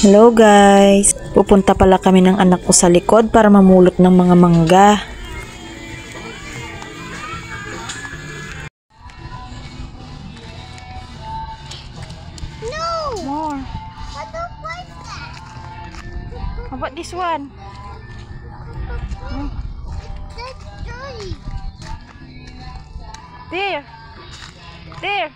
Hello guys! Pupunta pala kami ng anak ko sa likod para mamulot ng mga mangga. No! More. I don't like that. How about this one? That's dirty. There! There!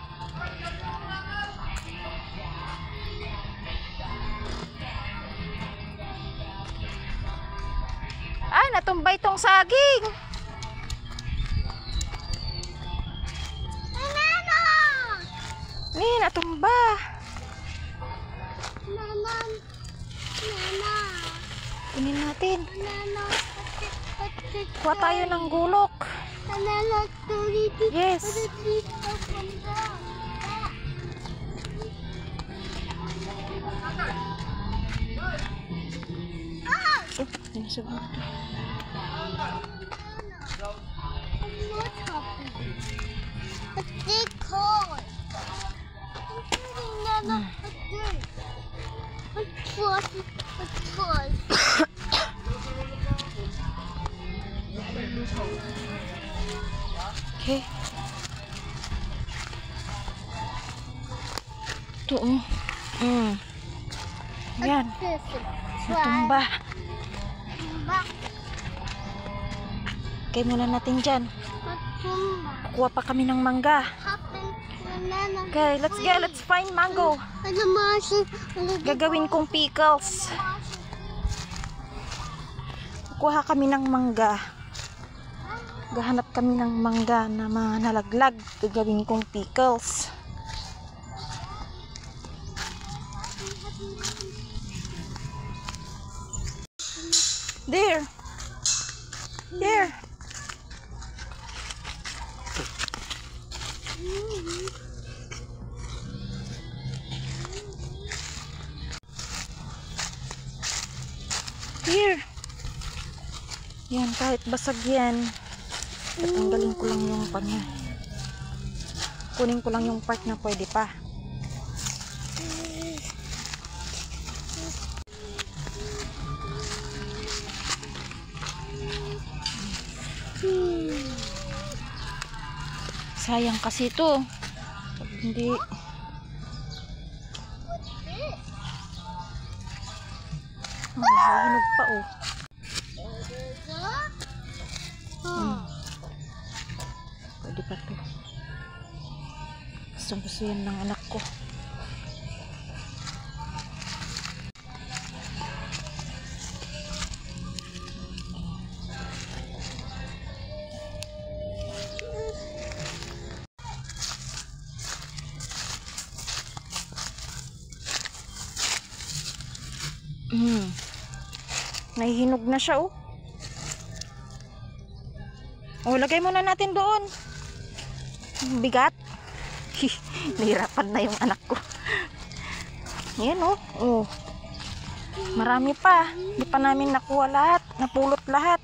Ay, natumba itong saging! Banana! Ni, natumba! Banana. Banana. Kunin natin. Banana. Kuha tayo ng gulok. Banana. Yes. Oh, sinusubo ito. It's big cold. Banana. It's fluffy. It's cold. Okay. Ito oh. Yan. Natumba. Okay muna natin dyan. Kuha pa kami ng mangga. Okay, let's go. Let's find mango. Gagawin kong pickles. Kuha kami ng mangga. Gahanap kami ng mangga na mga nalaglag. Gagawin kong pickles. There. There. Here. Yan, kahit basag yan. Tatanggalin ko lang yung panya. Kunin ko lang yung part na pwede pa. Sayang kasi ito. Hindi. Hinog pa oh. Pwede pa to. Gusto yan ng anak ko. Nahihinog na siya oh. Oh, lagay muna natin doon. Bigat. Nahirapan na yung anak ko. Yan oh. Oh. Marami pa. Hindi pa namin nakuha lahat. Napulot lahat.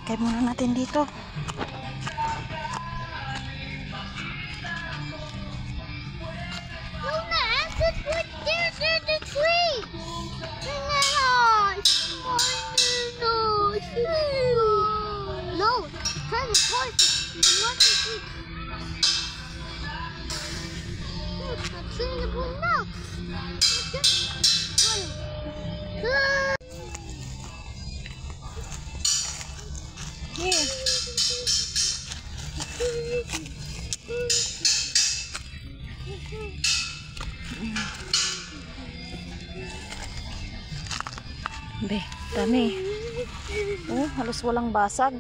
Lagay muna natin dito. No, turn the voice. What is it? I'm seeing the blue now. Here. Be, dami. Oh, halos walang basag.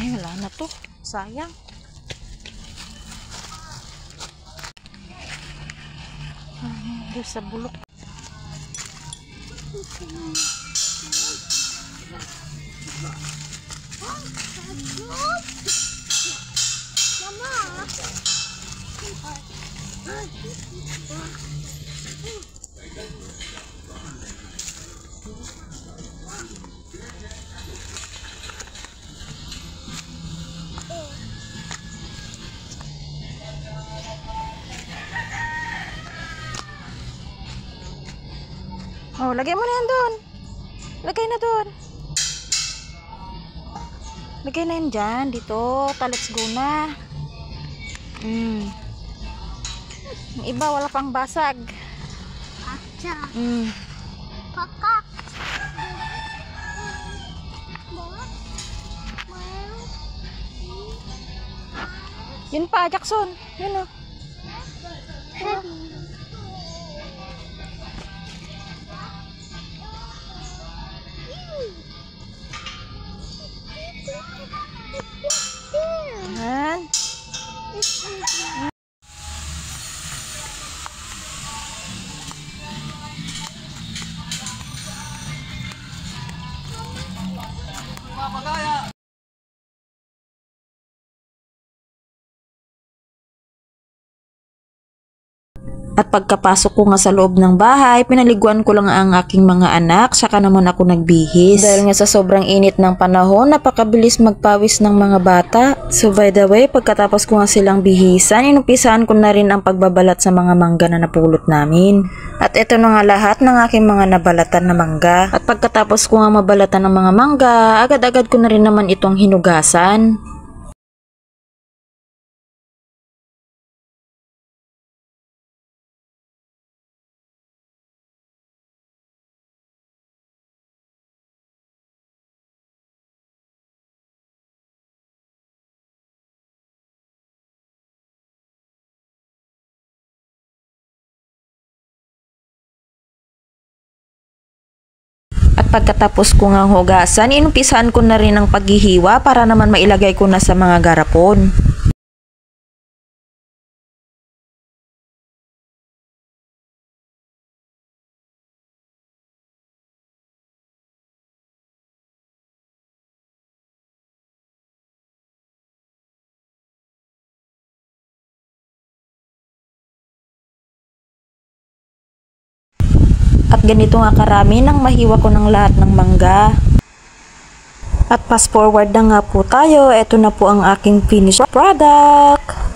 Ay, wala na to. Sayang. Doon sa bulok. Oh, lagay mo na yan doon. Lagay na doon. Lagay na yan dyan. Dito. Let's go na. Yung iba, wala pang basag. Acha. Kakak. Yun pa, Jackson. Yun o. Yan. At pagkapasok ko nga sa loob ng bahay, pinaliguan ko lang ang aking mga anak, saka naman ako nagbihis. Dahil nga sa sobrang init ng panahon, napakabilis magpawis ng mga bata. So by the way, pagkatapos ko nga silang bihisan, inumpisahan ko na rin ang pagbabalat sa mga mangga na napulot namin. At ito na nga lahat ng aking mga nabalatan na mangga. At pagkatapos ko nga mabalatan ng mga mangga, agad-agad ko na rin naman itong hinugasan. At pagkatapos ko nga hugasan, inumpisahan ko na rin ang paghihiwa para naman mailagay ko na sa mga garapon. At ganito nga karami nang mahiwa ko ng lahat ng mangga. At fast forward na nga po tayo, ito na po ang aking finished product.